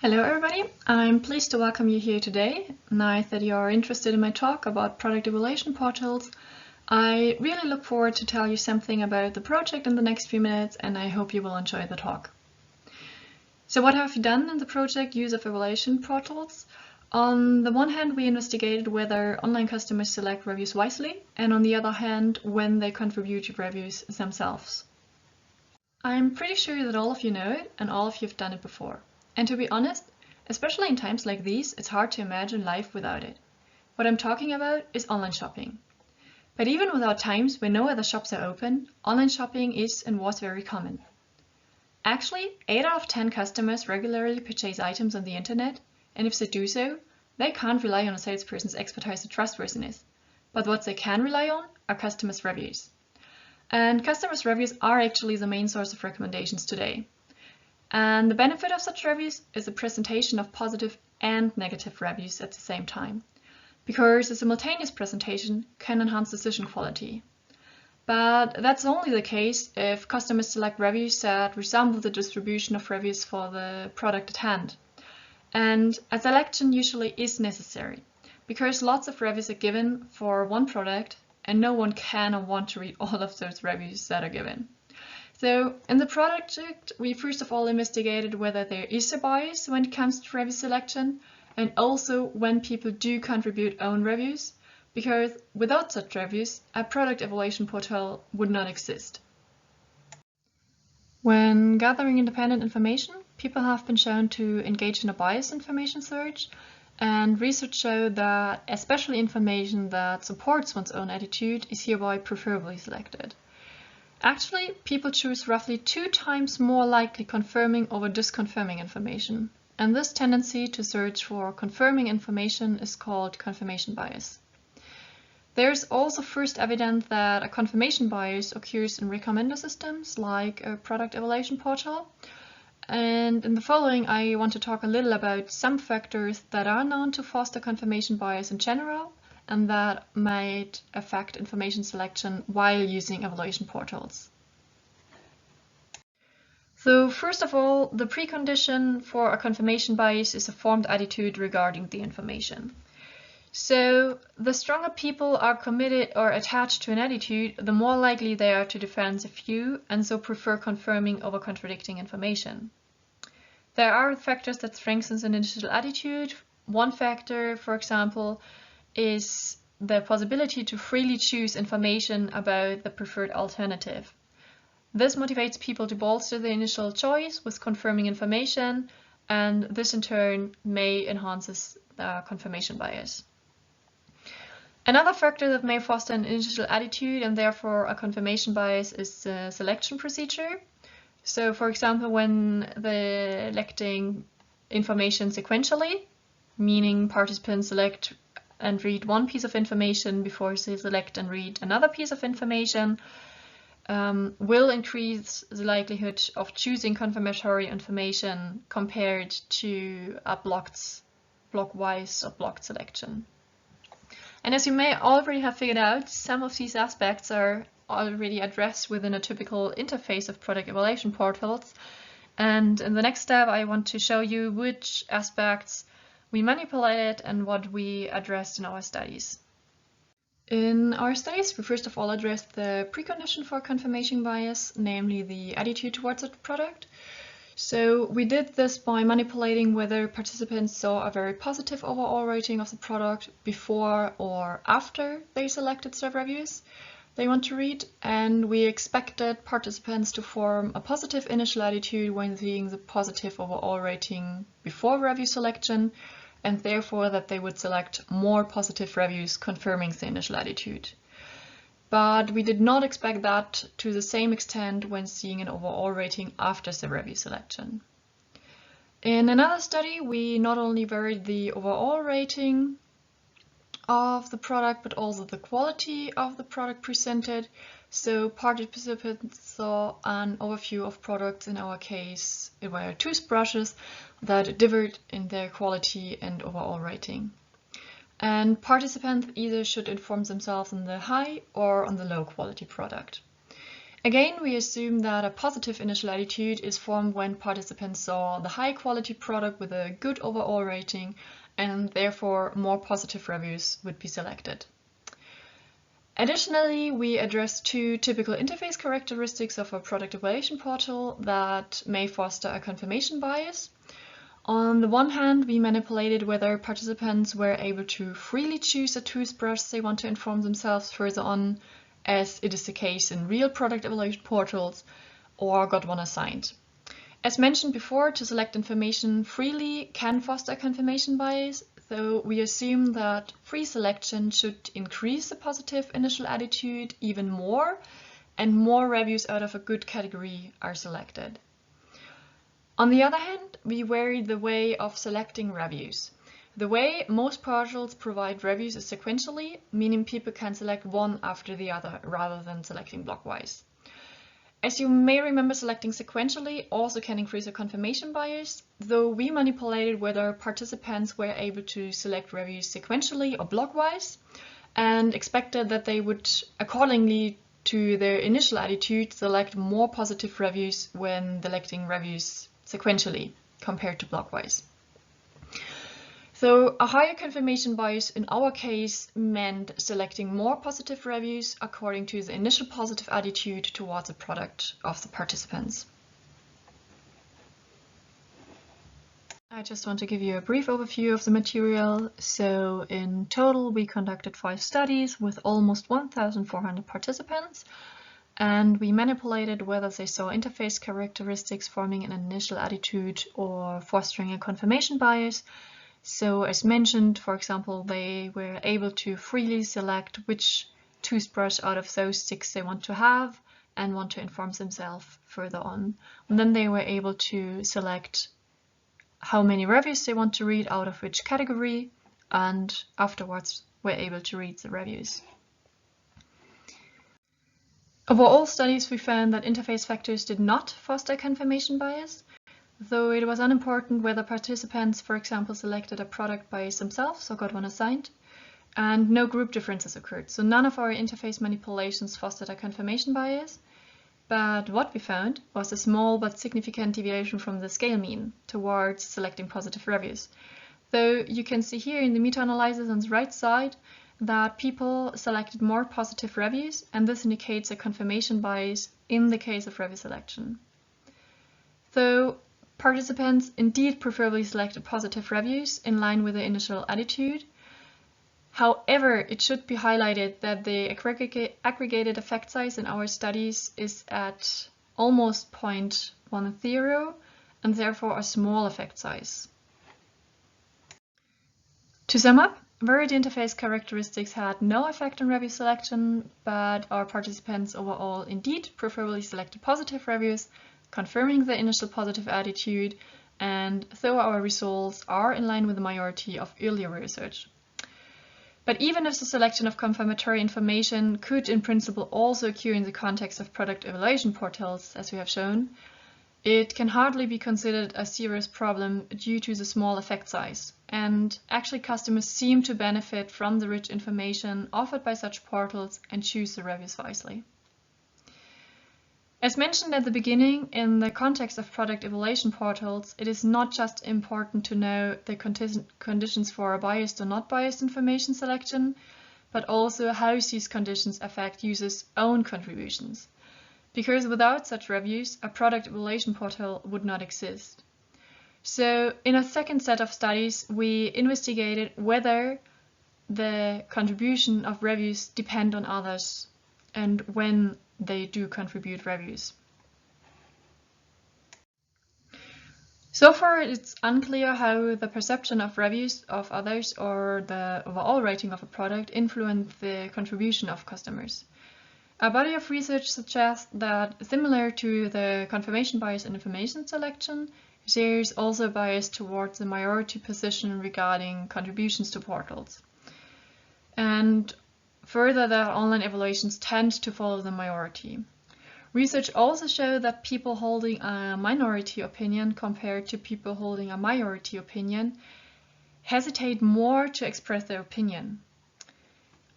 Hello everybody, I'm pleased to welcome you here today. Nice that you are interested in my talk about product evaluation portals. I really look forward to tell you something about the project in the next few minutes, and I hope you will enjoy the talk. So what have we done in the project Use of Evaluation Portals? On the one hand, we investigated whether online customers select reviews wisely, and on the other hand, when they contribute to reviews themselves. I'm pretty sure that all of you know it, and all of you have done it before. And to be honest, especially in times like these, it's hard to imagine life without it. What I'm talking about is online shopping. But even without times when no other shops are open, online shopping is and was very common. Actually, 8 out of 10 customers regularly purchase items on the internet, and if they do so, they can't rely on a salesperson's expertise or trustworthiness. But what they can rely on are customers' reviews. And customers' reviews are actually the main source of recommendations today. And the benefit of such reviews is the presentation of positive and negative reviews at the same time, because a simultaneous presentation can enhance decision quality. But that's only the case if customers select reviews that resemble the distribution of reviews for the product at hand. And a selection usually is necessary, because lots of reviews are given for one product, and no one can or want to read all of those reviews that are given. So in the project, we first of all investigated whether there is a bias when it comes to review selection, and also when people do contribute own reviews, because without such reviews, a product evaluation portal would not exist. When gathering independent information, people have been shown to engage in a biased information search, and research showed that especially information that supports one's own attitude is hereby preferably selected. Actually, people choose roughly 2 times more likely confirming over disconfirming information, and this tendency to search for confirming information is called confirmation bias. There is also first evidence that a confirmation bias occurs in recommender systems like a product evaluation portal. And in the following, I want to talk a little about some factors that are known to foster confirmation bias in general and that might affect information selection while using evaluation portals. So first of all, the precondition for a confirmation bias is a formed attitude regarding the information. So the stronger people are committed or attached to an attitude, the more likely they are to defend a view and so prefer confirming over contradicting information. There are factors that strengthen an initial attitude. One factor, for example, is the possibility to freely choose information about the preferred alternative. This motivates people to bolster the initial choice with confirming information, and this in turn may enhance the confirmation bias. Another factor that may foster an initial attitude and therefore a confirmation bias is the selection procedure. So, for example, when electing information sequentially, meaning participants select and read one piece of information before they select and read another piece of information, will increase the likelihood of choosing confirmatory information compared to a blockwise or blocked selection. And as you may already have figured out, some of these aspects are already addressed within a typical interface of product evaluation portals. And in the next step, I want to show you which aspects we manipulated and what we addressed in our studies. In our studies, we first of all addressed the precondition for confirmation bias, namely the attitude towards a product. So we did this by manipulating whether participants saw a very positive overall rating of the product before or after they selected the reviews they want to read, and we expected participants to form a positive initial attitude when seeing the positive overall rating before review selection, and therefore that they would select more positive reviews confirming the initial attitude. But we did not expect that to the same extent when seeing an overall rating after the review selection. In another study, we not only varied the overall rating of the product, but also the quality of the product presented. So participants saw an overview of products, in our case, it were toothbrushes, that differed in their quality and overall rating. And participants either should inform themselves on the high or on the low quality product. Again, we assume that a positive initial attitude is formed when participants saw the high quality product with a good overall rating, and therefore more positive reviews would be selected. Additionally, we address two typical interface characteristics of a product evaluation portal that may foster a confirmation bias. On the one hand, we manipulated whether participants were able to freely choose a toothbrush they want to inform themselves further on, as it is the case in real product evaluation portals, or got one assigned. As mentioned before, to select information freely can foster confirmation bias, so we assume that free selection should increase the positive initial attitude even more, and more reviews out of a good category are selected. On the other hand, we vary the way of selecting reviews. The way most portals provide reviews is sequentially, meaning people can select one after the other rather than selecting blockwise. As you may remember, selecting sequentially also can increase a confirmation bias, though we manipulated whether participants were able to select reviews sequentially or blockwise, and expected that they would, accordingly to their initial attitude, select more positive reviews when selecting reviews sequentially compared to blockwise. So a higher confirmation bias in our case meant selecting more positive reviews according to the initial positive attitude towards the product of the participants. I just want to give you a brief overview of the material. So in total, we conducted 5 studies with almost 1,400 participants, and we manipulated whether they saw interface characteristics forming an initial attitude or fostering a confirmation bias. So as mentioned, for example, they were able to freely select which toothbrush out of those 6 they want to have and want to inform themselves further on. And then they were able to select how many reviews they want to read out of which category, and afterwards were able to read the reviews. Over all studies, we found that interface factors did not foster confirmation bias, though it was unimportant whether participants, for example, selected a product by themselves or got one assigned, and no group differences occurred. So none of our interface manipulations fostered a confirmation bias, but what we found was a small but significant deviation from the scale mean towards selecting positive reviews. Though you can see here in the meta-analysis on the right side that people selected more positive reviews, and this indicates a confirmation bias in the case of review selection. So participants indeed preferably selected positive reviews in line with their initial attitude. However, it should be highlighted that the aggregated effect size in our studies is at almost 0.10 and therefore a small effect size. To sum up, varied interface characteristics had no effect on review selection, but our participants overall indeed preferably selected positive reviews, confirming the initial positive attitude, and though our results are in line with the majority of earlier research. But even if the selection of confirmatory information could in principle also occur in the context of product evaluation portals, as we have shown, it can hardly be considered a serious problem due to the small effect size. And actually customers seem to benefit from the rich information offered by such portals and choose the reviews wisely. As mentioned at the beginning, in the context of product evaluation portals, it is not just important to know the conditions for a biased or not biased information selection, but also how these conditions affect users' own contributions. Because without such reviews, a product evaluation portal would not exist. So in a second set of studies, we investigated whether the contribution of reviews depend on others and when they do contribute reviews. So far, it's unclear how the perception of reviews of others or the overall rating of a product influence the contribution of customers. A body of research suggests that, similar to the confirmation bias in information selection, there is also a bias towards the majority position regarding contributions to portals. And further, that online evaluations tend to follow the majority. Research also shows that people holding a minority opinion compared to people holding a majority opinion hesitate more to express their opinion.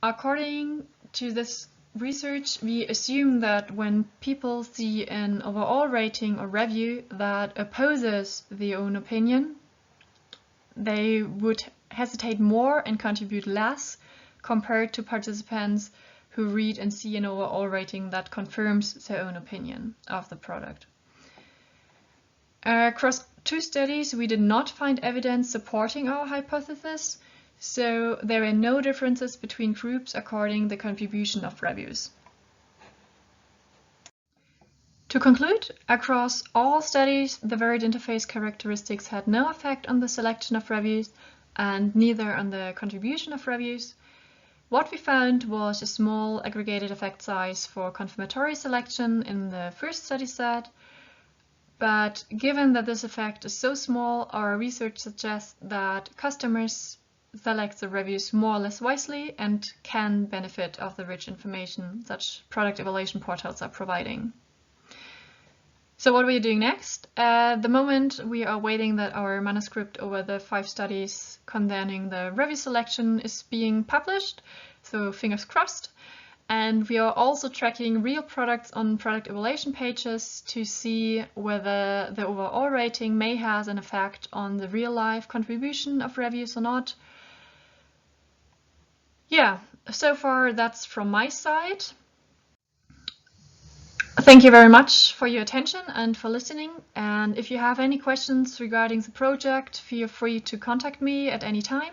According to this research, we assume that when people see an overall rating or review that opposes their own opinion, they would hesitate more and contribute less compared to participants who read and see an overall rating that confirms their own opinion of the product. Across 2 studies, we did not find evidence supporting our hypothesis, so there are no differences between groups according to the contribution of reviews. To conclude, across all studies, the varied interface characteristics had no effect on the selection of reviews and neither on the contribution of reviews. What we found was a small aggregated effect size for confirmatory selection in the first study set, but given that this effect is so small, our research suggests that customers select the reviews more or less wisely and can benefit of the rich information such product evaluation portals are providing. So what are we doing next? At the moment, we are waiting that our manuscript over the 5 studies concerning the review selection is being published, so fingers crossed. And we are also tracking real products on product evaluation pages to see whether the overall rating may have an effect on the real-life contribution of reviews or not. Yeah, so far that's from my side. Thank you very much for your attention and for listening. And if you have any questions regarding the project, feel free to contact me at any time.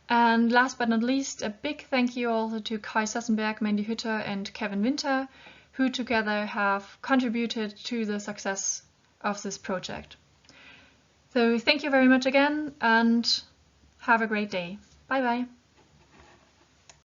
And last but not least, a big thank you also to Kai Sassenberg, Mandy Hütter and Kevin Winter, who together have contributed to the success of this project. So thank you very much again and have a great day. Bye bye.